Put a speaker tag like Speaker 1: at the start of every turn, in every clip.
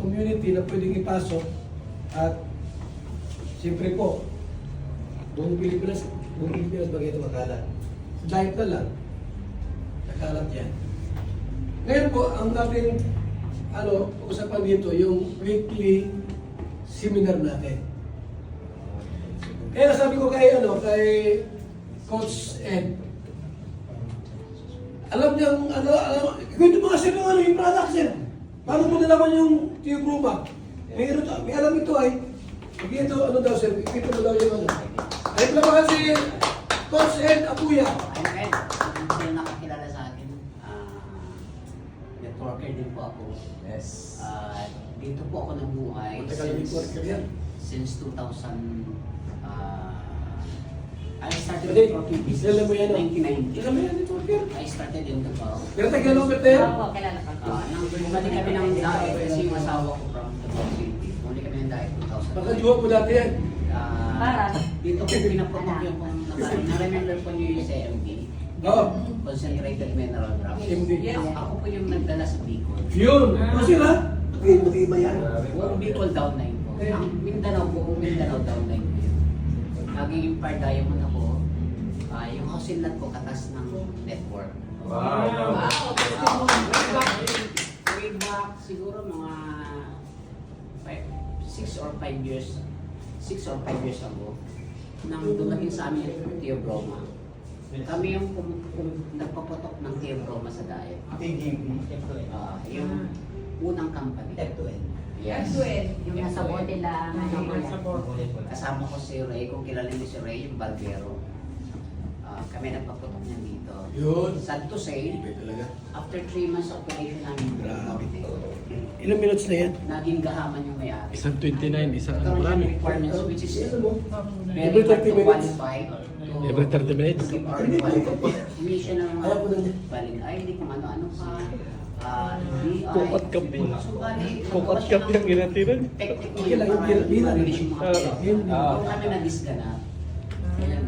Speaker 1: community na pwedeng ipasok at siyempre po, buong Pilipinas bagay ito makalat. Diet na lang, nakalat yan. Ngayon po, ang dating usapan dito, yung weekly seminar natin. Kaya sabi ko kay Coach Ed, alam niyang, kwento mo kasi yung product sir. Paano mo nalaman yung Theobroma? May alam ito ay, ito daw sir, kwento mo daw yung Ay, pala ba kasi Coach Ed Apuya?
Speaker 2: Hindi nakakilala sa akin. Networker din po ako.
Speaker 3: Yes.
Speaker 2: Dito po ako nabuhay
Speaker 1: Matagal na networker yan.
Speaker 2: since 2000. I started
Speaker 1: Hindi,
Speaker 2: networking business
Speaker 1: alam mo yan, no?
Speaker 2: 1990.
Speaker 1: Alam mo yan, networker?
Speaker 2: I started in Davao.
Speaker 1: Pero tagalog ito yan?
Speaker 4: Oo, kilala ka.
Speaker 2: Nang bumalik kami ng DAE kasi yung asawa ko from Davao City. Bumalik kami ng DAE 2000.
Speaker 1: Baka juwa po dati yan.
Speaker 4: Para?
Speaker 2: Dito ko pinaprotok yung kung na-remember po niyo yung CMD.
Speaker 1: Oo.
Speaker 2: Concentrated Mineral Drops.
Speaker 1: CMD.
Speaker 2: Ako po yung nagdala sa Bicol.
Speaker 1: Yun! Kasi na? Matibay yan.
Speaker 2: Buong Bicol downline po. Ang Mindanao, buong Mindanao downline po yun. Naging Empire Diamond ako. Yung housing lot ko katas ng network.
Speaker 3: Wow.
Speaker 2: Way back siguro mga 6 or 5 years ago nang dumating sa amin yung Theobroma. Kami yung nagpaputok ng Theobroma sa diet. Yung unang company. Yes.
Speaker 4: Yung nasa bote lang.
Speaker 2: Kasama ko si Ray, kung kilala niyo si Ray, yung Barbero. Kami nagpaputok niya dito.
Speaker 1: Yun.
Speaker 2: Sad to say,
Speaker 1: Ibay talaga.
Speaker 2: after 3 months operation namin,
Speaker 1: Grabe. Ilang minutes na yan?
Speaker 2: naging gahaman yung may-ari.
Speaker 5: Isang 29, isang
Speaker 2: Nagkaroon siya ng
Speaker 5: marami.
Speaker 2: requirements which is
Speaker 1: Ano mo?
Speaker 2: very
Speaker 1: Every
Speaker 2: hard
Speaker 1: 30
Speaker 2: to
Speaker 1: minutes.
Speaker 2: qualify.
Speaker 5: Every 30 minutes.
Speaker 2: Give our requirement. Hindi siya ng
Speaker 1: Ayaw ko na niya.
Speaker 2: valid ID kung ano-ano pa. DI.
Speaker 5: Kukat kape.
Speaker 2: So, bali,
Speaker 5: Kukat
Speaker 2: nagawa siya
Speaker 5: kape ang ginatiran.
Speaker 2: technique
Speaker 1: Okay lang, yung bilang.
Speaker 2: mabilis yung mga
Speaker 1: Yun.
Speaker 2: Kung kami na-disganap,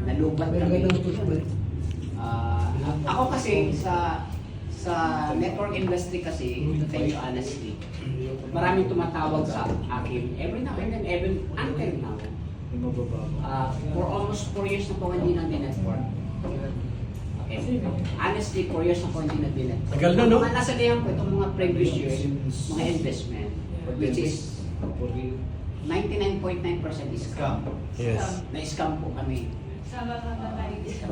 Speaker 2: nalubat
Speaker 1: May
Speaker 2: kami.
Speaker 1: ganda ito siya.
Speaker 2: Ako kasi sa network industry kasi, to tell you honestly, maraming tumatawag sa akin every now and then, even until now. For almost 4 years na po hindi nag-network. Okay. Honestly, 4 years na po hindi nag-network.
Speaker 1: Tagal na, no?
Speaker 2: Mga nasa liyan po itong mga previous years, mga investment, which is 99.9% is scam.
Speaker 5: Yes.
Speaker 2: Na-scam po kami.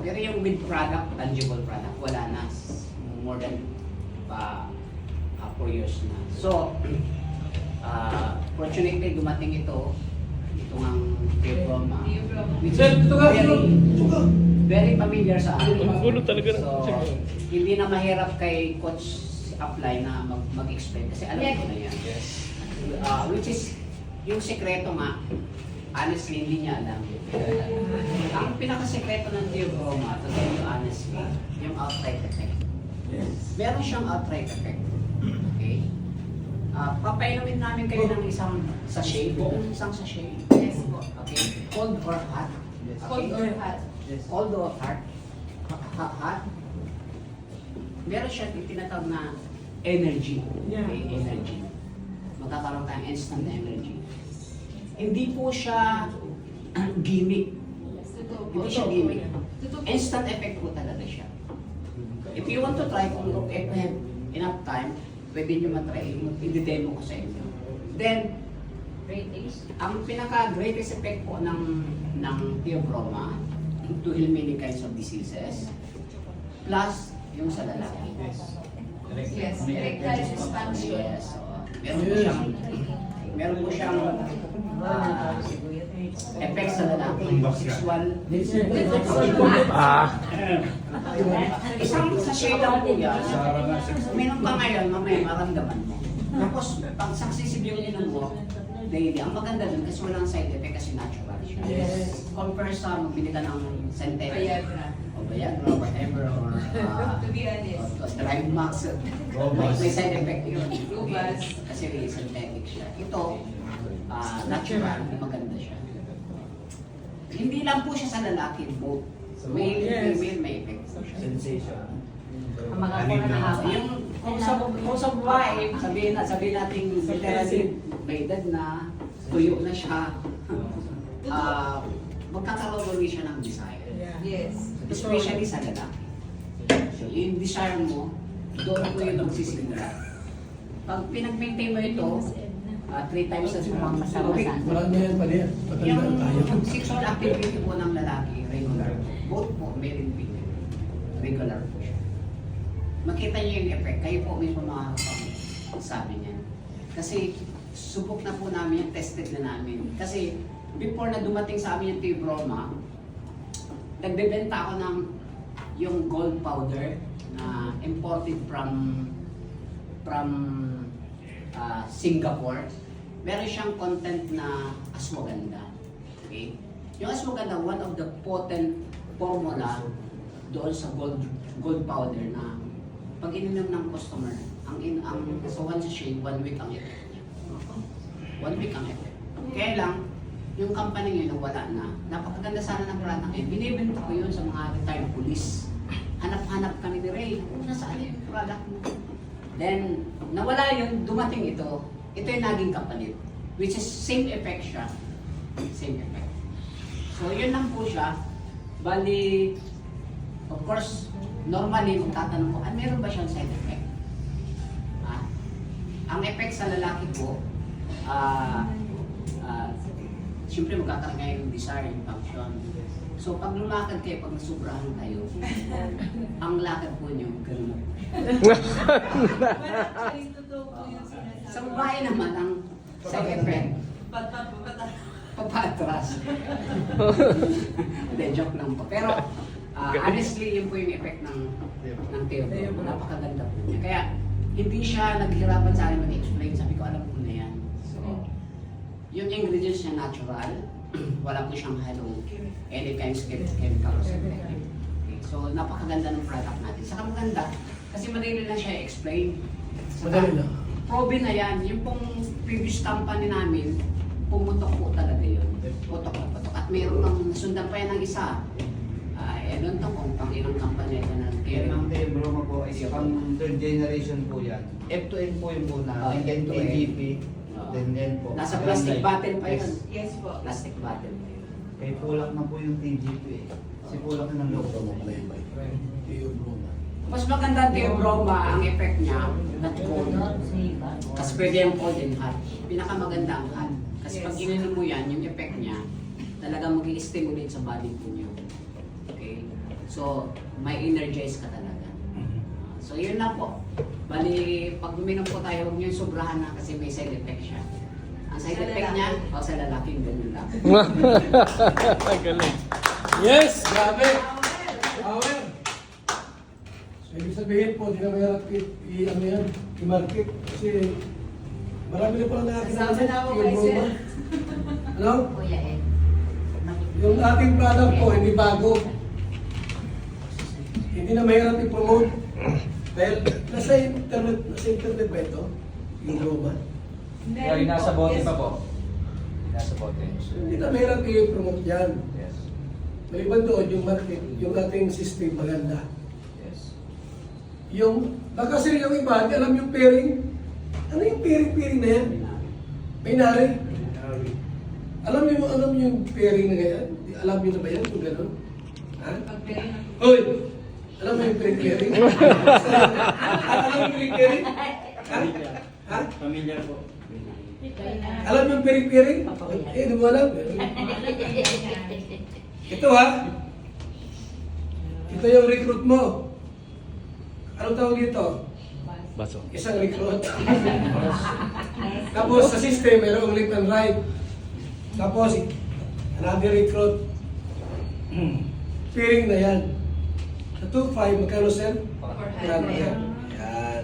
Speaker 2: Pero yung with product, tangible product, wala na. More than 4 years na. So, fortunately, dumating ito. Ito ang Theobroma. Which
Speaker 1: Sir,
Speaker 2: is
Speaker 1: ito ka.
Speaker 2: very familiar sa akin.
Speaker 5: Ang gulo talaga.
Speaker 2: So, hindi na mahirap kay Coach apply na mag-explain kasi alam ko na yan. Which is, yung sekreto nga, honestly, hindi niya alam. Ang pinakasekreto ng Theobroma, to tell you honestly, yung outright effect. Meron siyang outright effect. Okay? Papainumin namin kayo ng isang sachet, buong isang sachet.
Speaker 4: Yes po.
Speaker 2: Okay? Cold or hot.
Speaker 4: Cold or hot?
Speaker 2: Cold or hot. Hot. Meron siyang tinatawag na energy. Okay? Energy. Magkakaroon tayong instant energy. Hindi po siya gimmick. Hindi siya gimmick. Instant effect po talaga siya. If you want to try, kung if you have enough time, pwede nyo matry. I-demo ko sa inyo. Then, ang pinaka-greatest effect po ng Theobroma to heal many kinds of diseases, plus yung sa lalaki.
Speaker 4: Yes, erectile dysfunction.
Speaker 2: Yes. Meron po siyang effect sa lalaki, sexual. Isang sachet lang po yan. Uminom ka ngayon, mamaya maramdaman mo. Tapos, pag successive yung inom mo, daily, ang maganda dun kasi walang side effect kasi natural siya. Compare sa magbili ka ng synthetic.
Speaker 4: Viagra.
Speaker 2: O Viagra, whatever, or
Speaker 4: To be honest.
Speaker 2: Drive Max. May side effect yun.
Speaker 4: Lubas.
Speaker 2: Kasi synthetic siya. Ito, natural, maganda siya. Hindi lang po siya sa lalaki, both. Male, female, may effect po siya.
Speaker 3: Sensation.
Speaker 4: Ang mga na haba.
Speaker 2: Yung Kung sa babae, sabihin natin veteran, may edad na, tuyo na siya, magkakaroon ulit siya ng desire.
Speaker 4: Yes.
Speaker 2: Especially sa lalaki. So, yung desire mo, doon po yung magsisimula. Pag pinag-maintain mo ito, 3 times as much masama-sama.
Speaker 1: Marami yan pa niya. Patanda tayo.
Speaker 2: Yung sexual activity po ng lalaki, regular. Both po, male and female. Regular po siya. Makita niyo yung effect. Kayo po mismo makakapagsabi niyan. Kasi subok na po namin yan, tested na namin. Kasi before na dumating sa amin yung T-Broma, nagbebenta ako ng yung gold powder na imported from Singapore. Meron siyang content na ashwagandha. Okay? Yung ashwagandha, one of the potent formula doon sa gold powder na pag ininom ng customer, so once a shade, 1 week ang effect niya. 1 week ang effect. Kaya lang, yung company ngayon wala na. Napakaganda sana ng product ngayon. Binibenta ko yun sa mga retired police. Hanap-hanap kami ni Ray. Nasaan yung product mo? Then, nawala yun, dumating ito. Ito yung naging kapalit. Which is same effect siya. Same effect. So, yun lang po siya. Bali, of course, normally, magtatanong ko, meron ba siyang side effect? Ang effect sa lalaki po, siyempre magkakaroon kayo yung desire, yung function. So pag lumakad kayo, pag nasubrahan kayo, ang lakad po niyo, gano'n na po siya. Sa babae naman, ang side effect, papatras. Hindi, joke lang po. Pero honestly, yun po yung effect ng Theo. Napakaganda po niya. Kaya hindi siya naghirapan sa akin mag-explain. Sabi ko, alam ko na yan. So, yung ingredients niya natural. Wala po siyang halong any kinds of chemicals. Okay. So, napakaganda ng product natin. Saka maganda, kasi madali lang siya i-explain.
Speaker 1: Madali lang.
Speaker 2: Probe na yan. Yung pong previous company namin, pumutok po talaga yun. Putok na putok. At mayroon nang nasundan pa yan ng isa. Doon to kung pang ilang company ito na
Speaker 3: Yan ang T-Broma po is pang third generation po yan. F2N po yung muna, and then
Speaker 2: F2N.
Speaker 3: TGP, then N po.
Speaker 2: Nasa plastic
Speaker 3: Then
Speaker 2: bottle pa yun.
Speaker 4: Yes po.
Speaker 2: Plastic bottle pa yun.
Speaker 3: Kay Pulak na po yung TGP eh. Si Pulak na ng loob mo.
Speaker 2: Mas maganda yung broma, ang effect niya, not cold. Kasi pwede yung cold and hot. Pinakamaganda ang hot. Kasi pag ininom mo yan, yung effect niya, talagang mag-i-stimulate sa body po niyo. Okay? So, may energize ka talaga. So, yun lang po. Bali, pag uminom po tayo, huwag niyo yung sobrahan na kasi may side effect siya. Ang side
Speaker 4: Sa
Speaker 2: effect
Speaker 4: lalaki.
Speaker 2: niya, sa lalaking ganun lang.
Speaker 5: Galing.
Speaker 1: Yes! Grabe! Power! So, ibig sabihin po, di na mahirap i-market. Kasi marami na pala nakakilala
Speaker 4: Kasama na ako kay
Speaker 1: T-Broma.
Speaker 4: Sir.
Speaker 1: Ano?
Speaker 4: Kuya Ed.
Speaker 1: Yung ating product po, hindi bago. Hindi na mahirap i-promote. Dahil nasa internet ba ito? Yung Roma.
Speaker 3: Yung nasa bote pa po. Nasa bote.
Speaker 1: Hindi na mahirap i-promote yan.
Speaker 3: Yes.
Speaker 1: Maliban doon, yung market, yung ating system maganda.
Speaker 3: Yes.
Speaker 1: Yung, baka sir yung iba, hindi alam yung pairing. Ano yung pairing na yan? Binary. Alam niyo yung pairing na ganyan? Alam niyo na ba yan kung gano'n? Ha? Hoy! Alam mo yung pairing? Alam mo yung pairing? Ha? Ha?
Speaker 3: Familiar po.
Speaker 1: Alam mo yung pairing? Eh, di mo alam. Ito ha. Ito yung recruit mo. Anong tawag dito?
Speaker 5: Baso.
Speaker 1: Isang recruit. Tapos sa system, mayroong left and right. Tapos, another recruit. Pairing na yan. Sa 2-5, magkano sir? 400. Yan.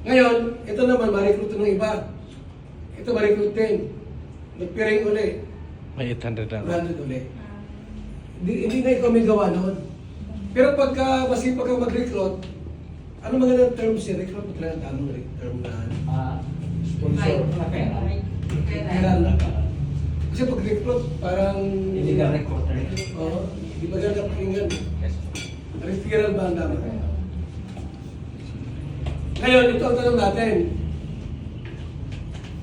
Speaker 1: Ngayon, ito naman, ma-recruit ng iba. Ito ma-recruit din. Nag-pairing uli.
Speaker 5: May 800 lang.
Speaker 1: 100 uli. Hindi na ikaw may gawa noon. Pero pagka masipag kang mag-recruit, ano magandang term si recruit? Ito lang ang tamang term na sponsor. Pera na. Kasi pag-recruit, parang...
Speaker 3: Illegal recruiter.
Speaker 1: Oo, di ba ganda pakinggan?
Speaker 3: Yes.
Speaker 1: Referral ba ang dapat? Ngayon, ito ang tanong natin.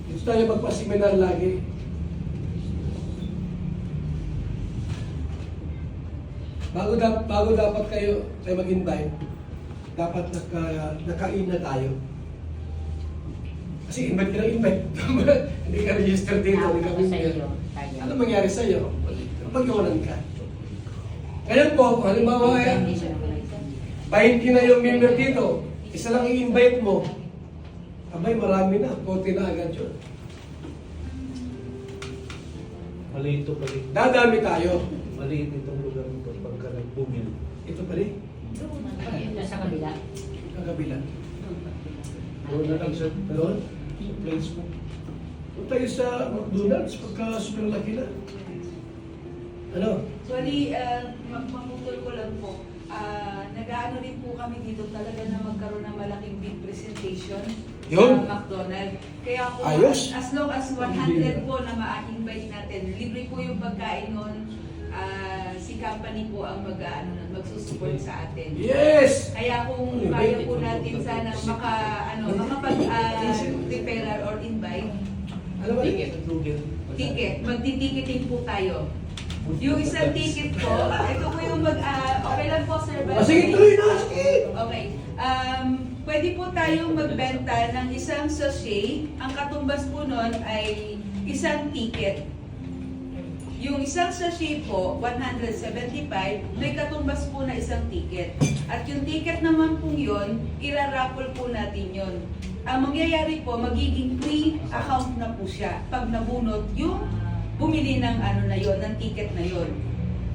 Speaker 1: Ito tayo magpa-seminar lagi. Bago dapat tayo mag-invite, dapat nakain na tayo. Kasi invite ka ng invite. Hindi ka register dito, hindi ka member. Ano mangyari sa'yo? Pagkawalan ka. Ngayon po, kung halimbawa ay 20 na yung member dito, isa lang i-invite mo, abay marami na, 40 na agad yun.
Speaker 5: Maliit ito pala.
Speaker 1: Dadami tayo.
Speaker 5: Maliit itong lugar nito pagka nag-booming.
Speaker 1: Ito pa rin,
Speaker 4: Sa kabila.
Speaker 1: ang kabila.
Speaker 5: Doon na lang sa
Speaker 1: Doon?
Speaker 5: sa place mo.
Speaker 1: Kung tayo sa McDonald's, pagka super laki na. Ano?
Speaker 4: Actually, mamutol ko lang po. Nag-aano rin po kami dito talaga na magkaroon ng malaking big presentation
Speaker 1: Yun.
Speaker 4: sa McDonald's. Kaya po,
Speaker 1: Ayos.
Speaker 4: as long as 100 po na ma-invite natin, libre po yung pagkain nun. Si company po ang magsusupport sa atin.
Speaker 1: Yes!
Speaker 4: Kaya kung kaya po natin sana makapag-referral or invite,
Speaker 1: Ano ba?
Speaker 4: ticket, magti-ticketing po tayo. Yung isang ticket po, ito po yung okay lang po sir.
Speaker 1: Ah, sige, tuloy na! Sige!
Speaker 4: Okay. Pwede po tayong magbenta ng isang sachet. Ang katumbas po nun ay isang ticket. Yung isang sachet po, 175, may katumbas po na isang ticket. At yung ticket naman po yun, iraraffle po natin yun. Ang mangyayari po, magiging free account na po siya pag nabunot yung bumili ng na yon, ng ticket na yon.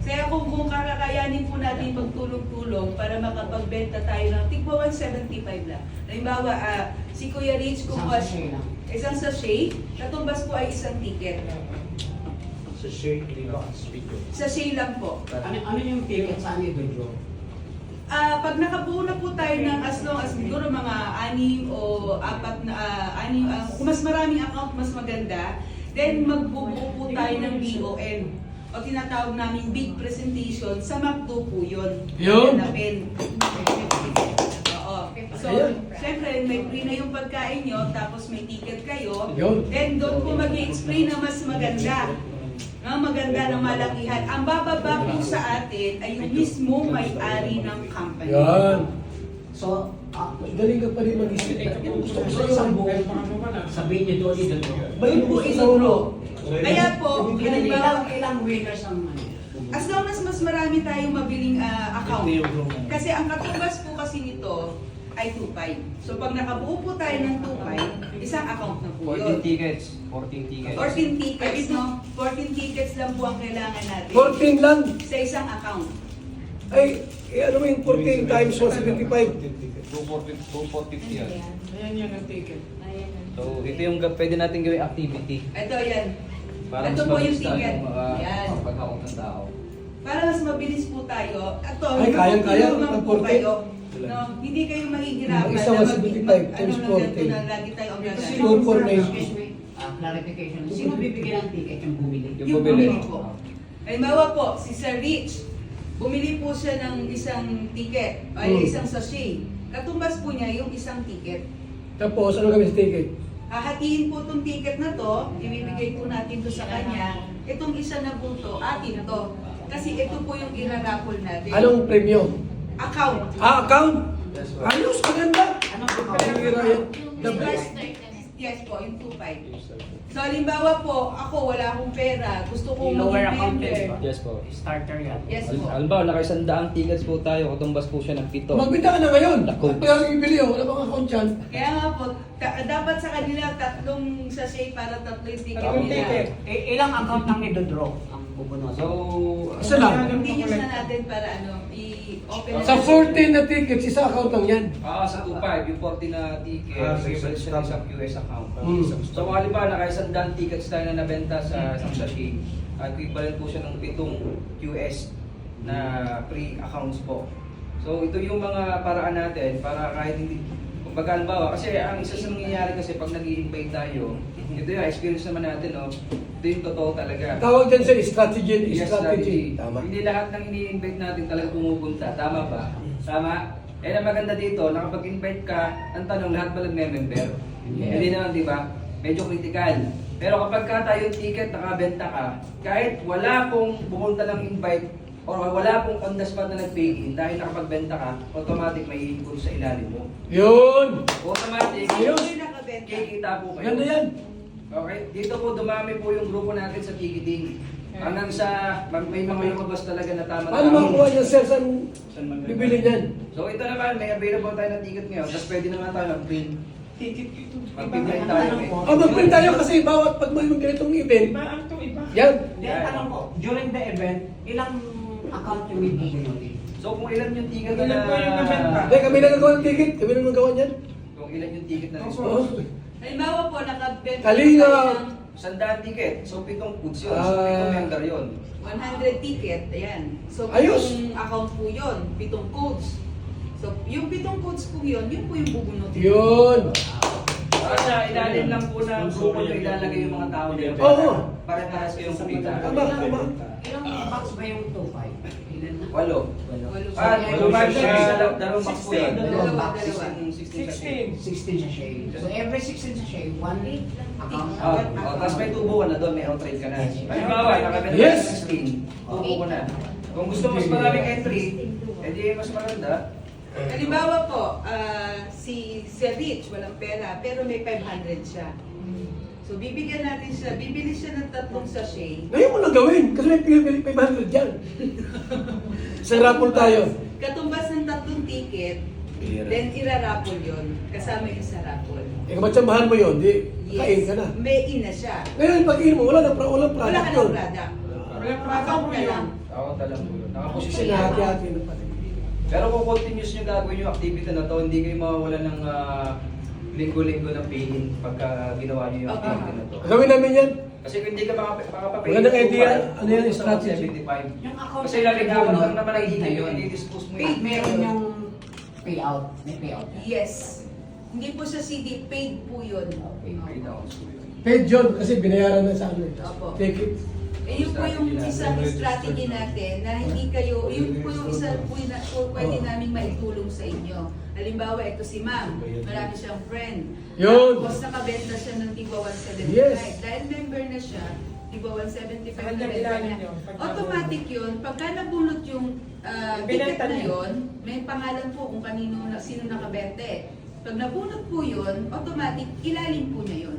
Speaker 4: Kaya kung kakakayanin po natin magtulong-tulong para makapagbenta tayo ng tigwa 175 lang. Halimbawa, si Kuya Rich kumuha isang sachet, katumbas po ay isang ticket.
Speaker 5: Sa share, hindi ba? Video.
Speaker 4: Sachet lang po.
Speaker 2: Ano yung ticket sa amin doon?
Speaker 4: Pag nakabuo na po tayo ng as long as siguro mga 6 o 4 na, kung mas maraming account, mas maganda, then magbubuo po tayo ng BON o tinatawag namin big presentation sa McDo po yun.
Speaker 1: Yun.
Speaker 4: Hanapin. Oo. So, syempre, may free na yung pagkain nyo, tapos may ticket kayo.
Speaker 1: Yun.
Speaker 4: Then, doon po mag-i-explain na mas maganda. Maganda ng malakihan. Ang bababa po sa atin ay yung mismo may-ari ng company.
Speaker 1: Yan.
Speaker 2: So,
Speaker 1: Galing ka pa rin mag-isip. Gusto ko sa'yo.
Speaker 2: sabihin niyo doon dito.
Speaker 1: Bayan
Speaker 4: Yun
Speaker 1: mo
Speaker 4: po
Speaker 1: sa
Speaker 4: isang
Speaker 1: ulo.
Speaker 4: Kaya po, halimbawa,
Speaker 2: Ilang winners ang
Speaker 4: as long as mas marami tayong mabiling account.
Speaker 5: Hindi yung room.
Speaker 4: Kasi ang katumbas po kasi nito ay 2.5. So pag nakabuo po tayo ng 2.5, isang account na po
Speaker 3: 14
Speaker 4: yun.
Speaker 3: tickets. 14 tickets.
Speaker 4: 14 tickets, no? 14 tickets lang po ang kailangan natin
Speaker 1: 14 lang.
Speaker 4: sa isang account.
Speaker 1: Ay, ano mo yung 14 times 175?
Speaker 3: 250 yan.
Speaker 5: Ayan yan ang ticket.
Speaker 3: So, ito yung pwede natin gawing activity.
Speaker 4: Ito yan.
Speaker 3: Para
Speaker 4: Ito
Speaker 3: mas
Speaker 4: po yung
Speaker 3: mabilis tayo
Speaker 4: ticket. Yan.
Speaker 3: makapag-account ng tao.
Speaker 4: Para mas mabilis po tayo. Ito,
Speaker 1: Ay, kayang-kaya,
Speaker 4: tulungan po
Speaker 1: 40.
Speaker 4: kayo. No, hindi kayo mahihirapan
Speaker 1: Isa,
Speaker 4: na
Speaker 1: 175 times
Speaker 4: na
Speaker 1: 40.
Speaker 4: ganito na lagi tayo ang
Speaker 1: Kasi
Speaker 4: gagawin.
Speaker 1: 490.
Speaker 2: Clarification. Sino bibigyan ng ticket yung bumili?
Speaker 4: Yung bumili po. Halimbawa po, si Sir Rich, bumili po siya ng isang ticket, ay isang sachet. Katumbas po niya yung isang ticket.
Speaker 1: Tapos, ano kami sa ticket?
Speaker 4: Hahatiin po itong ticket na to, ibibigay po natin to sa kanya. Itong isa na po to, atin to. Kasi ito po yung irarapol natin.
Speaker 1: Anong premyo?
Speaker 4: Account.
Speaker 1: Account? Ayos, maganda.
Speaker 2: Anong account?
Speaker 1: Pera yan. The
Speaker 4: Yung
Speaker 1: best.
Speaker 4: yes po, yung 2.5. So, halimbawa po, ako wala akong pera, gusto kong
Speaker 2: Lower
Speaker 4: maging
Speaker 2: account
Speaker 4: member.
Speaker 2: din ba?
Speaker 3: Yes po.
Speaker 2: Starter yan.
Speaker 4: Yes po.
Speaker 3: Halimbawa, naka-100 tickets po tayo, katumbas po siya ng 7.
Speaker 1: Magbita ka na ngayon.
Speaker 3: Naku.
Speaker 1: At kaya bibili, wala bang account dyan?
Speaker 4: Kaya nga po, dapat sa kanila 3 sachet para 3 yung ticket
Speaker 5: Tatlong
Speaker 4: nila.
Speaker 5: ticket.
Speaker 2: Ilang account nang idodraw ang bubunot?
Speaker 3: So,
Speaker 1: Isa lang.
Speaker 4: Continuous na natin para i-open na
Speaker 1: Sa
Speaker 4: natin.
Speaker 1: 14 na tickets, isa account lang yan.
Speaker 3: sa 2.5, yung 40 na ticket,
Speaker 5: Sa
Speaker 3: isa
Speaker 5: isang
Speaker 3: siya isang QS account.
Speaker 1: Mm.
Speaker 3: So, kung halimbawa, naka-100 tickets tayo na nabenta sa isang sachet, equivalent po siya ng 7 QS na free accounts po. So, ito yung mga paraan natin para kahit hindi, kumbaga halimbawa, kasi ang isa sa nangyayari kasi pag nag-i-invite tayo, ito yung experience naman natin, no? Ito yung totoo talaga.
Speaker 1: Tawag dyan sa strategy.
Speaker 3: Yes,
Speaker 1: Strategy. Tama.
Speaker 3: Hindi lahat ng ini-invite natin talaga pumupunta. Tama ba? Tama? Eh, ang maganda dito, nakapag-invite ka, ang tanong, lahat ba nagme-member? Hindi naman, di ba? Medyo critical. Pero kapag ka tayo ticket, nakabenta ka, kahit wala pong pumunta ng invite, or wala pong on the spot na nag-pay in, dahil nakapagbenta ka, automatic may include sa ilalim mo.
Speaker 1: Yun!
Speaker 3: Automatic,
Speaker 1: Ayos.
Speaker 4: Sino yung nakabenta?
Speaker 3: kikita po kayo.
Speaker 1: Ganda yan!
Speaker 3: Okay, dito po dumami po yung grupo natin sa ticketing. Hanggang sa may mga lumabas talaga na tama.
Speaker 1: Paano makukuha niya, sir? Saan bibili niyan?
Speaker 3: So ito naman, may available tayo na ticket ngayon. Tapos pwede naman tayo mag-print.
Speaker 5: Ticket ito.
Speaker 3: Mag-print tayo.
Speaker 1: Mag-print tayo kasi bawat pag may ganitong event,
Speaker 5: Iba ang ito, iba.
Speaker 1: yan.
Speaker 2: Then, tanong ko, during the event, ilang account yung ibubunutin?
Speaker 3: So kung ilan yung ticket
Speaker 5: Ilan po yung nabenta?
Speaker 1: Hindi, kami na nagawa ng ticket. Kami na nagawa niyan.
Speaker 3: Kung ilan yung ticket na
Speaker 1: Oo.
Speaker 3: expose.
Speaker 4: Halimbawa po, nakabenta
Speaker 1: Kalinga.
Speaker 4: tayo ng
Speaker 3: 100 ticket. So 7 goods yun. So 7 member yun.
Speaker 4: 100 ticket, ayan. So,
Speaker 1: Ayos.
Speaker 4: yung account po yun, 7 codes. So, yung 7 codes po yun po yung bubunutin.
Speaker 1: Yun.
Speaker 3: Para sa ilalim lang po ng grupo nyo ilalagay yung mga tao nyo.
Speaker 1: Oo.
Speaker 3: Pare-paras kayong kumita.
Speaker 1: Tama, tama.
Speaker 2: Ilang box ba yung 2.5? Ilan na?
Speaker 3: 8.
Speaker 4: Walo.
Speaker 3: Ah,
Speaker 5: Walo
Speaker 3: yung
Speaker 5: siya.
Speaker 3: dalawang box po yan.
Speaker 4: Dalawa, dalawa.
Speaker 3: 16.
Speaker 2: 16 sa shade. So every 16 sa shade, 1 account.
Speaker 3: Tapos may tubo ka na doon, may outright ka na. Halimbawa, nakabenta
Speaker 1: Yes.
Speaker 3: ka ng 16, tubo ko na. Kung gusto mas maraming entry, edi mas maganda.
Speaker 4: Halimbawa po, si Sir Rich, walang pera, pero may 500 siya. So, bibigyan natin siya, bibili siya ng 3 sachet.
Speaker 1: Ngayon mo lang gawin. Kasi may 500 dyan. Sa raffle tayo.
Speaker 4: Katumbas ng 3 ticket, then iraraffle yun. Kasama yun sa raffle.
Speaker 1: Eh, kamatsambahan mo yun, di kain ka na.
Speaker 4: May ina siya.
Speaker 1: Ngayon, pag-in mo, walang
Speaker 4: Wala
Speaker 1: product
Speaker 4: ka
Speaker 1: yun.
Speaker 4: ng product.
Speaker 5: Walang product
Speaker 4: Account
Speaker 5: po
Speaker 4: ka
Speaker 5: yun.
Speaker 4: lang.
Speaker 3: Ako talagang po yun. Nakaposisyon
Speaker 1: Kasi nahati-hati na pati.
Speaker 3: Pero kung continuous nyo gagawin yung activity na to, hindi kayo mawawala ng linggo-linggo ng pay-in pagka ginawa nyo yung activity na to.
Speaker 1: Gawin namin yan.
Speaker 3: Kasi kung hindi ka makapapay
Speaker 1: Magandang idea. Ano yan, strategy?
Speaker 3: 75.
Speaker 2: Yung account
Speaker 3: Kasi lalagyan lang naman ang
Speaker 2: paid na
Speaker 3: hihingin
Speaker 2: yun.
Speaker 3: yun, i-dispose mo
Speaker 2: Paid,
Speaker 3: yun.
Speaker 2: meron yung payout. May payout.
Speaker 4: Yes. Hindi po sa CD, paid po yun.
Speaker 3: Paid out.
Speaker 1: Paid yun kasi binayaran na sa amin.
Speaker 4: Opo.
Speaker 1: Take it.
Speaker 4: Eh, yun po yung isang strategy natin na hindi kayo, yun po yung isa po na po pwede namin maitulong sa inyo. Halimbawa, ito si ma'am, marami siyang friend.
Speaker 1: Yun.
Speaker 4: Tapos nakabenta siya ng tigwa 175.
Speaker 1: Yes.
Speaker 4: Dahil member na siya, tigwa 175 na
Speaker 5: Kanyang
Speaker 4: member
Speaker 5: ilalim
Speaker 4: na.
Speaker 5: yun.
Speaker 4: Automatic yun, pagka nabunot yung ticket
Speaker 5: Binenta
Speaker 4: na
Speaker 5: niya.
Speaker 4: yun, may pangalan po kung kanino, sino nakabente. Pag nabunot po yun, automatic, ilalim po niya yun.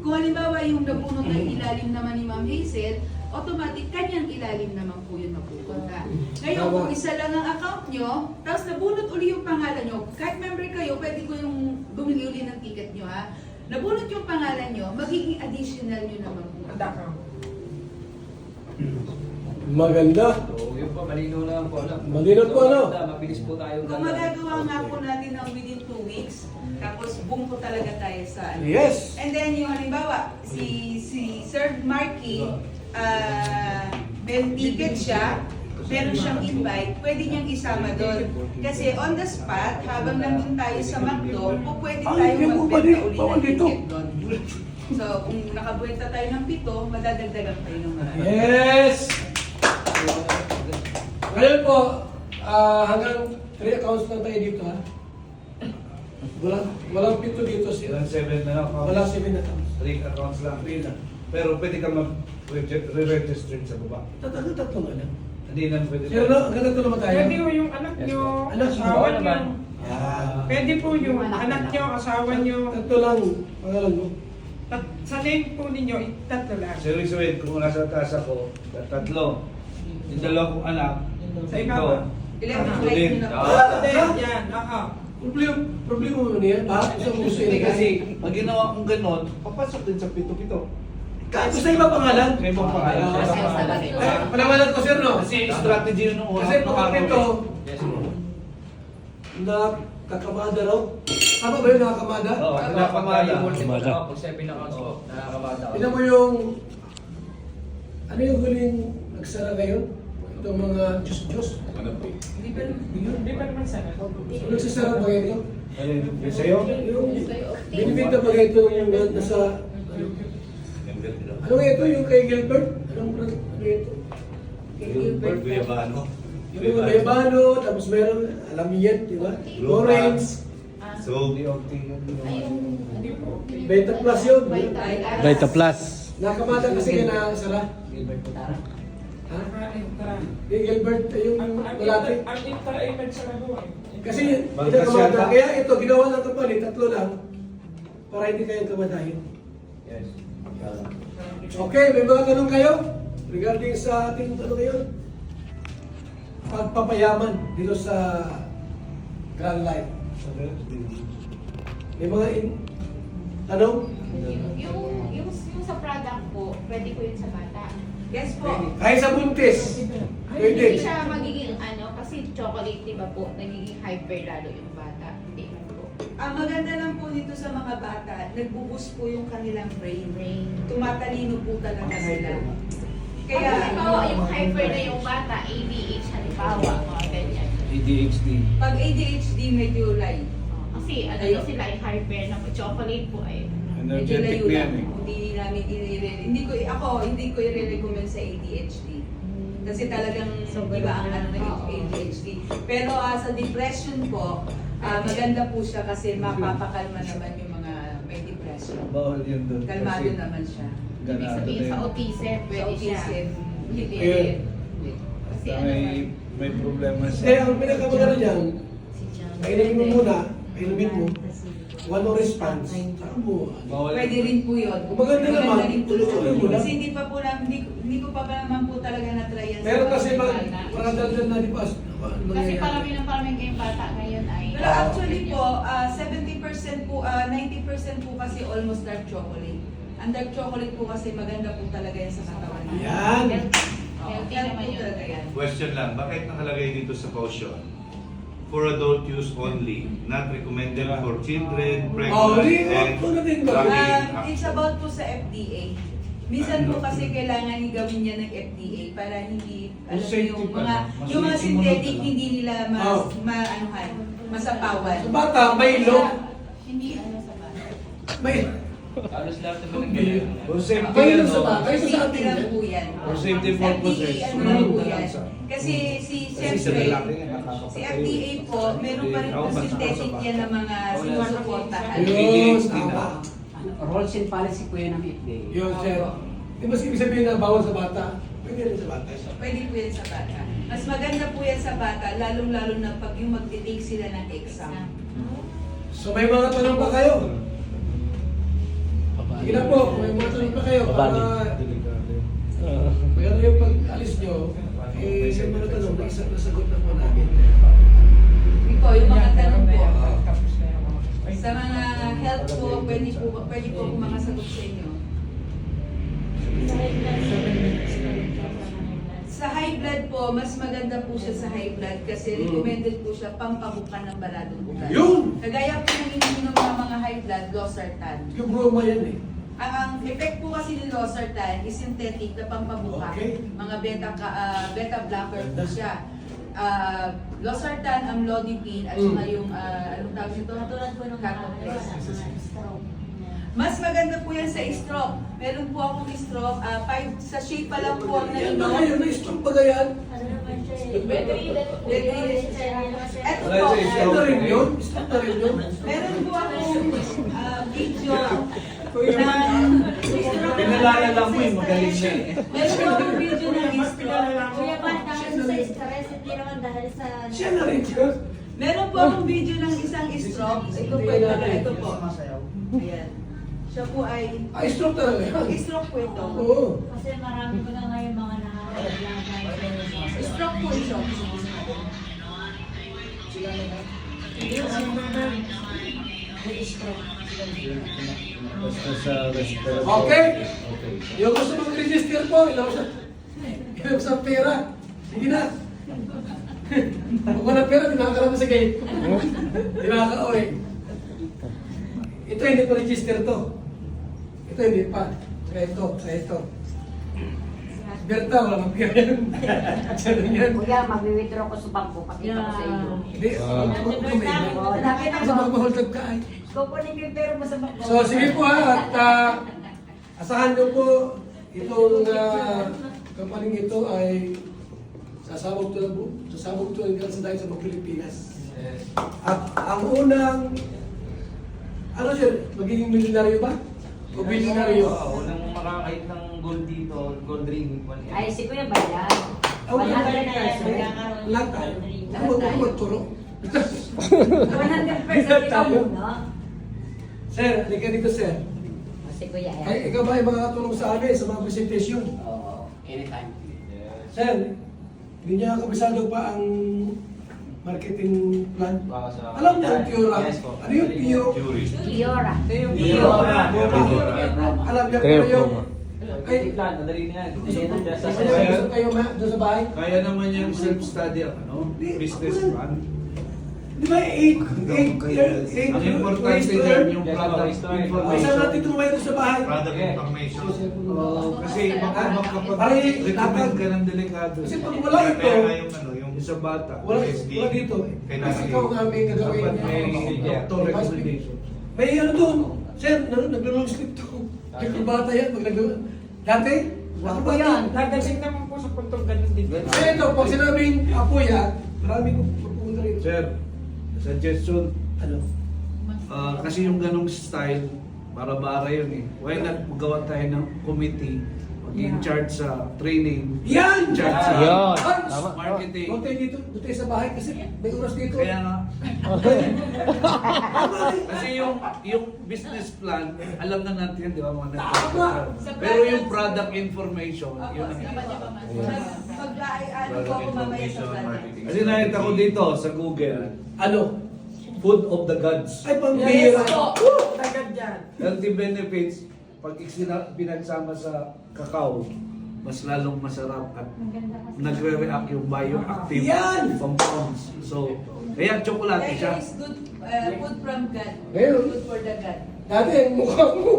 Speaker 4: Kung halimbawa yung nabunot ng ilalim naman ni Ma'am Hazel, automatic kanyang ilalim naman po yun mapupunta. Ngayon,
Speaker 1: Tama.
Speaker 4: kung isa lang ang account nyo, tapos nabunot uli yung pangalan nyo, kahit member kayo, pwede ko yung bumili uli ng ticket nyo ha. Nabunot yung pangalan nyo, magiging additional nyo naman po.
Speaker 5: Account.
Speaker 1: Maganda.
Speaker 3: So, yun po, malinaw na po.
Speaker 1: Malinaw po, ano?
Speaker 3: Mabilis po tayo.
Speaker 4: Kung magagawa nga po natin ng within 2 weeks, tapos boom po talaga tayo sa ano.
Speaker 1: Yes.
Speaker 4: And then yung halimbawa, si Sir Marky, may ticket siya, meron siyang invite, pwede niyang isama doon. Kasi on the spot, habang nandun tayo sa McDo, po pwede
Speaker 1: Ay,
Speaker 4: tayo
Speaker 1: yung
Speaker 4: magbenta
Speaker 1: balik,
Speaker 4: uli
Speaker 1: bawal
Speaker 4: ng
Speaker 1: dito.
Speaker 4: ticket doon. So, kung nakabuenta tayo ng 7, madadagdagan tayo ng marami.
Speaker 1: Yes. Ngayon po, hanggang 3 accounts lang tayo dito ha. Walang 7 dito
Speaker 6: Ilan
Speaker 1: sila.
Speaker 6: 7 na accounts?
Speaker 1: Wala 7 accounts.
Speaker 6: 3 accounts lang. Pero pwede ka mag-re-register sa baba.
Speaker 1: Tatlo nga lang.
Speaker 6: Hindi na pwede.
Speaker 1: Pero no, hanggang tatlo naman tayo.
Speaker 5: Pwede po yung anak nyo,
Speaker 1: Anak,
Speaker 5: asawa
Speaker 3: oo
Speaker 5: nyo.
Speaker 3: naman.
Speaker 5: Pwede po yung anak nyo, asawa nyo.
Speaker 1: Tatlo lang, pangalan mo.
Speaker 5: Sa name po ninyo, tatlo lang.
Speaker 6: Si Rizwin, kung nasa taas ako, 3. Yung 2 kong anak,
Speaker 5: Sa iba.
Speaker 4: Ilang
Speaker 5: Ah.
Speaker 4: invite nyo na po.
Speaker 5: Then, yan, aha.
Speaker 1: Problema mo niyan, ha? Isang gusto
Speaker 6: hindi
Speaker 1: yun
Speaker 6: kasi pag ginawa kong ganon, papasok din sa 7-7.
Speaker 1: Kahit sa ibang pangalan.
Speaker 6: May ibang pangalan.
Speaker 1: Ah,
Speaker 2: Sa pangalan.
Speaker 1: palawalan ko sir, no?
Speaker 6: Kasi strategy yun nung
Speaker 1: Kasi pag ito,
Speaker 3: Yes, po.
Speaker 1: nakakamada raw. Tama ba yun, nakakamada?
Speaker 6: Oo,
Speaker 3: Pag
Speaker 6: nakakamada.
Speaker 3: yung multiple account, pag 7 accounts po, nakakamada ako.
Speaker 1: Tignan mo yung, ano yung huling nagsara ngayon? Itong mga Diyos-Diyos.
Speaker 5: Hindi pa naman sana.
Speaker 1: Nagsasara ba ito?
Speaker 6: Ano yung sa'yo?
Speaker 1: Yung binibigta ba ito yung nasa, ano nga ito, yung kay Gilbert? Ano ito?
Speaker 6: Yung Gilbert Villabano.
Speaker 1: Yung may bano, tapos meron, alam niyo yan, di ba? Orange,
Speaker 6: So,
Speaker 1: Beta Plus yun.
Speaker 7: Vita Plus.
Speaker 1: Nakamata kasi yan na Sara.
Speaker 2: Gilbert Putara.
Speaker 1: Ha?
Speaker 5: Intra.
Speaker 1: Yung Gilbert, yung malati.
Speaker 5: Ang Intra ay nagsarado eh.
Speaker 1: Kasi
Speaker 6: Bangkas
Speaker 1: nakamata.
Speaker 6: yata.
Speaker 1: Kaya ito, ginawa ng company, 3 lang. Para hindi kayong kamatahin.
Speaker 6: yes.
Speaker 1: Okay, may mga tanong kayo? Regarding sa ating ano ngayon? Pagpapayaman dito sa Grand Life. May mga tanong?
Speaker 8: Yung sa product po, pwede ko yun sa bata.
Speaker 4: Yes po.
Speaker 1: Kahit sa buntis.
Speaker 8: Hindi
Speaker 1: Pwede.
Speaker 8: siya magiging kasi chocolate, di ba po, nagiging hyper lalo yung bata. Hindi man po.
Speaker 4: Ang maganda lang po dito sa mga bata, nagbo-boost po yung kanilang brain.
Speaker 8: Brain.
Speaker 4: Tumatalino po talaga sila.
Speaker 8: Kaya,
Speaker 4: Kaya,
Speaker 8: halimbawa, yung hyper na yung bata, ADH, halimbawa, mga ganyan.
Speaker 6: ADHD.
Speaker 4: pag ADHD medyo light.
Speaker 8: Kasi ano na sila, yung hyper na chocolate po ay
Speaker 4: Medyo
Speaker 6: Energetic
Speaker 4: layo
Speaker 6: na
Speaker 4: lang.
Speaker 6: yan eh.
Speaker 4: Hindi namin hindi ko i-recommend sa ADHD. Kasi talagang iba ang ano ng ADHD. Pero sa depression po, maganda po siya kasi mapapakalma naman yung mga may depression.
Speaker 6: Bawal yun doon.
Speaker 4: Kalmado naman siya.
Speaker 8: ibig sabihin sa autism,
Speaker 4: Sa
Speaker 8: pwede siya.
Speaker 4: autism, hindi.
Speaker 1: Ayun.
Speaker 8: Kasi
Speaker 6: Basta
Speaker 8: ano
Speaker 6: may problema
Speaker 1: Eh, ang pinakamaganda dyan, kainin mo muna, kainin mo, one response, saka mo.
Speaker 6: Bawal.
Speaker 4: Pwede rin po yun.
Speaker 1: Kung maganda naman,
Speaker 4: rin po.
Speaker 1: tuloy-tuloy mo lang.
Speaker 4: Kasi hindi pa po hindi ko pa naman po talaga na-try yan.
Speaker 1: Pero kasi
Speaker 8: Bata.
Speaker 1: parang daldal na di ba?
Speaker 8: Kasi parami ng parami kayong bata ngayon ay
Speaker 4: Pero actually po, 70% po, 90% po kasi almost dark chocolate. Ang dark chocolate po kasi maganda po talaga yan sa katawan.
Speaker 1: Yan.
Speaker 8: healthy
Speaker 4: Health
Speaker 8: naman
Speaker 4: po
Speaker 8: yun.
Speaker 4: talaga yan.
Speaker 9: Question lang, bakit nakalagay dito sa caution? For adult use only, not recommended for children,
Speaker 1: Oh,
Speaker 9: pregnant,
Speaker 1: di
Speaker 9: and
Speaker 1: ko na din ba?
Speaker 9: lactating.
Speaker 4: It's about po sa FDA. Minsan po kasi kailangan gawin niya ng FDA para hindi alam mo
Speaker 6: safety
Speaker 4: yung
Speaker 6: pa,
Speaker 4: mga
Speaker 6: mas
Speaker 4: yung mga
Speaker 6: safety
Speaker 4: synthetic
Speaker 6: mo na
Speaker 4: hindi nila
Speaker 1: Oh.
Speaker 4: maanuhan, masapawan.
Speaker 1: Sa bata, may low.
Speaker 8: Hindi ano sa bata.
Speaker 1: May
Speaker 3: Halos lahat naman ng ganyan.
Speaker 6: For safety,
Speaker 1: may low
Speaker 6: ano,
Speaker 1: sa bata. Ito sa
Speaker 4: Safety
Speaker 1: atin.
Speaker 4: lang po yan.
Speaker 6: for safety purposes,
Speaker 4: FDA, ano
Speaker 6: sunod
Speaker 4: lang po
Speaker 6: na lang
Speaker 4: yan.
Speaker 6: sa...
Speaker 4: Kasi
Speaker 6: Kasi sa
Speaker 4: siyempre,
Speaker 6: lalaki nga nakakapatay.
Speaker 4: si FDA po, meron pa rin po synthetic yan ng mga sinusuportahan.
Speaker 1: Yun,
Speaker 9: ADHD
Speaker 1: tama.
Speaker 9: na.
Speaker 2: Rules and policy po yan ng FDA.
Speaker 1: Yun, sir. Di ba ibig sabihin na bawal sa bata? Pwede rin sa bata.
Speaker 4: Pwede po yan sa bata. Mas maganda po yan sa bata, lalong-lalo na pag yung magtitake sila ng exam.
Speaker 1: So may mga tanong pa kayo? Sige na po, kung may mga tanong pa kayo para pero yung pag-alis nyo, eh, yung mga tanong, may isang nasagot na po namin.
Speaker 4: Ito, yung mga tanong po,
Speaker 5: Tapos na yung mga...
Speaker 4: sa mga health po, pwede po akong mga sagot sa inyo. Sa high blood po, mas maganda po siya sa high blood kasi recommended po siya pampabukan ng baladong ugat.
Speaker 1: Yun!
Speaker 4: Kagaya po ng iniinom ng mga high blood, losartan.
Speaker 1: Yung broma yan eh.
Speaker 4: Ang effect po kasi ni losartan is synthetic na pampabuka.
Speaker 1: Okay.
Speaker 4: Mga beta blocker po siya. Losartan, amlodipine, at saka yung, anong tawag nito?
Speaker 8: Katulad po ng
Speaker 4: Catoplex.
Speaker 8: stroke.
Speaker 4: Mas maganda po yan sa stroke. Meron po akong stroke, 5 sa shape pa lang po ang
Speaker 1: Yan ba
Speaker 4: nainom.
Speaker 1: kayo? Na-stop ba ganyan?
Speaker 8: Ano naman siya eh? Bedridden po yun.
Speaker 4: Ito
Speaker 6: Wala
Speaker 4: po,
Speaker 6: siya
Speaker 1: Ito rin yun? Stop na rin yun?
Speaker 4: meron po akong video na
Speaker 6: Pinalala lang mo yung magaling na eh.
Speaker 4: meron po akong video ng stroke.
Speaker 8: Kuya ba, dahil sa stress, hindi naman dahil sa...
Speaker 1: Siya na rin yun.
Speaker 4: Meron po akong video ng isang stroke. Ito po, ito po. Ayan. Siya po ay,
Speaker 1: Stop talaga yan.
Speaker 4: stroke po ito.
Speaker 1: Oo.
Speaker 8: Kasi marami ko na ngayon mga nakakalaga.
Speaker 4: Stroke po ito.
Speaker 6: Basta sa restaurant.
Speaker 1: Okay. Yung gusto mag-register po, ilawag sa pera. Sige na. Kung wala pera, di nakakaroon sa gate. Di nakaka-uwi. Ito hindi pa register to. Ito hindi pa. Kaya ito. Berta, wala mang pera yan. Diyan lang yan.
Speaker 2: Kuya, mag-withdraw ko sa bangko, pakita ko sa iyo.
Speaker 1: Hindi, kasi mag-hold up ka ay.
Speaker 8: Kukunin ko yung pera mo sa bangko.
Speaker 1: So sige po ha, at asahan nyo po itong kampaning ito ay sasabog to ang gansa dahil sa mga Pilipinas. At ang unang, ano sir, magiging milyonaryo ba? O bilyonaryo?
Speaker 3: Unang makakahit ng gold dito, gold ring.
Speaker 7: Ay, si Kuya ba yan?
Speaker 1: Ang
Speaker 7: Wala
Speaker 1: unang
Speaker 7: na yan.
Speaker 1: lahat tayo. Ano ba magturo?
Speaker 7: 100% ikaw muna.
Speaker 1: Sir, halika dito sir.
Speaker 7: Si Kuya yan.
Speaker 1: Ay, ikaw ba ay makakatulong sa amin sa mga presentation?
Speaker 2: Oo, anytime.
Speaker 1: Sir, hindi niya kabisado pa ang marketing plan.
Speaker 3: Sa-
Speaker 1: Alam niya ang Tiora.
Speaker 3: Yes po.
Speaker 1: Ano yung Tio?
Speaker 9: Jury.
Speaker 7: Kiora.
Speaker 1: Alam niya pero yung...
Speaker 3: Ay, plan, madali na yan.
Speaker 1: Gusto kayo doon sa bahay?
Speaker 6: Kaya naman yung self-study ang business plan.
Speaker 1: Di ba 8
Speaker 6: Ang importante dyan yung product
Speaker 1: Isa
Speaker 6: information.
Speaker 1: natin tumayo doon sa bahay.
Speaker 9: Product
Speaker 3: Okay.
Speaker 9: information.
Speaker 6: Kasi makapag-recommend
Speaker 1: Ay,
Speaker 6: ka ng delikado.
Speaker 1: Kasi pag wala ito,
Speaker 9: Kaya nga yung ano, yung
Speaker 6: Isang bata.
Speaker 1: wala
Speaker 9: PSD.
Speaker 1: dito.
Speaker 9: Kailangan
Speaker 1: Kasi ikaw ang aming gagawin.
Speaker 6: Dapat may doctor recommendation.
Speaker 1: May ano doon. Sir, nag-long sleep to. Yung bata yan, pag nag- Dati? Ako ba yan?
Speaker 5: Dadating naman po sa puntong ganun din.
Speaker 1: Kasi ito, pag sinabing apo yan, marami kong pupunta rito.
Speaker 6: Sir, suggestion,
Speaker 1: Ano?
Speaker 6: kasi yung ganong style, para-bara yun eh. Why not magawa tayo ng committee, mag-in charge sa training,
Speaker 1: Yan!
Speaker 6: charge sa
Speaker 10: Yan.
Speaker 6: marketing.
Speaker 1: Doon tayo dito, doon tayo sa bahay kasi may oras dito.
Speaker 6: Kaya nga, kasi yung business plan, alam na natin yan, di ba mga
Speaker 1: Tama.
Speaker 6: Pero yung product information, yun ang
Speaker 4: Mag-ano po ako mamaya sa plan.
Speaker 6: Kasi nakita ko dito sa Google,
Speaker 1: Ano?
Speaker 6: food of the gods.
Speaker 1: Ay, pambihira.
Speaker 5: Agad yan.
Speaker 6: Healthy benefits, pag pinagsama sa kakao, mas lalong masarap at nagre-react yung bioactive
Speaker 1: Yan!
Speaker 6: compounds. So, kaya tsokolate
Speaker 4: Like
Speaker 6: siya.
Speaker 4: is good food from God.
Speaker 1: Ngayon.
Speaker 4: Good for the God.
Speaker 1: Dati, ang mukha mo.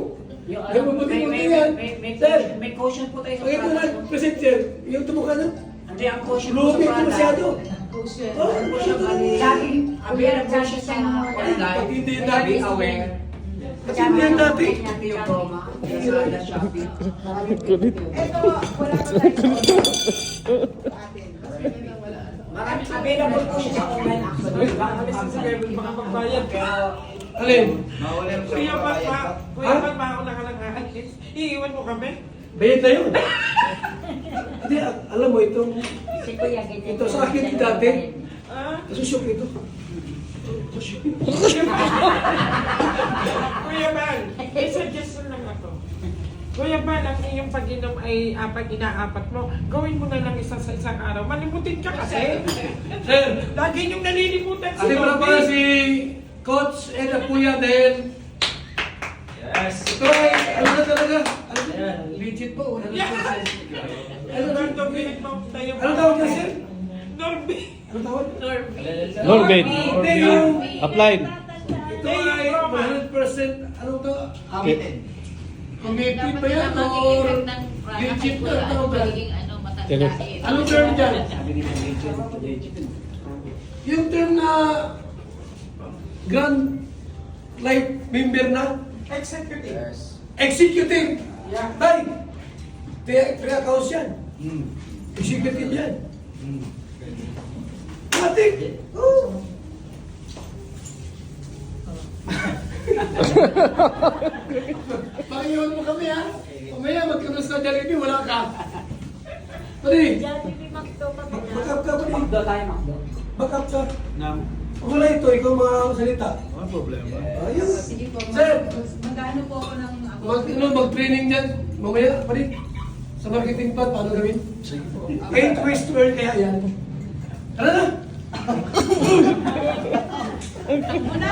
Speaker 2: Yung,
Speaker 1: Ay, mabuti-buti yan. Sir,
Speaker 2: may caution po tayo sa
Speaker 1: pag ito na,
Speaker 2: product.
Speaker 1: present sir, yung tumukha na,
Speaker 2: Hindi, ang caution po
Speaker 1: lumit
Speaker 2: sa
Speaker 1: ko
Speaker 2: product.
Speaker 1: masyado.
Speaker 4: Kosher.
Speaker 1: Oh,
Speaker 2: Lagi, aware po siya sa online.
Speaker 1: Pag hindi
Speaker 2: Be
Speaker 1: natin,
Speaker 2: aware.
Speaker 1: kasi hindi yan dati.
Speaker 2: Ito yung Roma, Lazada, Shopee.
Speaker 4: Ito, wala pa tayo sa
Speaker 2: Marami available po siya sa online actually.
Speaker 5: Baka alis na si Kevin, baka magbayad. Pero,
Speaker 1: Alin?
Speaker 9: Mawala yung
Speaker 5: Kuya
Speaker 9: sa
Speaker 5: Pat, Kuya Pat, baka ako nakalangalis. Iiwan mo kami?
Speaker 1: Bayad na yun. Hindi, alam mo, itong,
Speaker 7: Si Kuya ganyan.
Speaker 1: ito sa akin dati,
Speaker 5: Ah?
Speaker 1: nasusyok ito.
Speaker 5: Kuya Bal, may suggestion lang ako. Kuya Bal, ang iyong pag-inom ay inaapat mo. Gawin mo na lang isa sa isang araw. Malimutin ka kasi.
Speaker 1: Sir,
Speaker 5: Lagi niyong nalilimutan si
Speaker 1: ate ko na pala
Speaker 5: Dobby.
Speaker 1: si Coach Ed Apuya dahil
Speaker 3: Yes.
Speaker 1: ito ay, ano na talaga? Ano na? Legit po, 100%.
Speaker 5: Ano na ito, pilit mo tayo.
Speaker 1: Ano tawag na sir?
Speaker 5: Norby.
Speaker 1: Ano tawag?
Speaker 10: Norbit.
Speaker 1: Hindi, yung...
Speaker 10: Applied.
Speaker 1: Ito ay 100%, ano to? Committed ba yan or legit na? Ano tawag ba? Anong term dyan? Yung term na Grand Life Member na
Speaker 5: Executive.
Speaker 3: Yes.
Speaker 1: Executive.
Speaker 5: Yeah.
Speaker 1: Tay, three accounts yan. Executive yan. Matik. Oh. Pakiyon mo kami ha. Mamaya magkaroon sa Jollibee, wala ka. Pari, back up ka pari.
Speaker 2: Makdo tayo, makdo.
Speaker 1: Back up ka.
Speaker 6: Na,
Speaker 1: Kung wala ito, ikaw makakasalita.
Speaker 6: ano problema?
Speaker 1: Ayun.
Speaker 4: Sige po,
Speaker 1: Sir,
Speaker 4: mag-ano po ako ng ako.
Speaker 1: mag-training dyan. Mamaya, pari. Sa marketing plan, paano gawin? 8 ways to earn kaya yan. Tara na!
Speaker 4: Muna!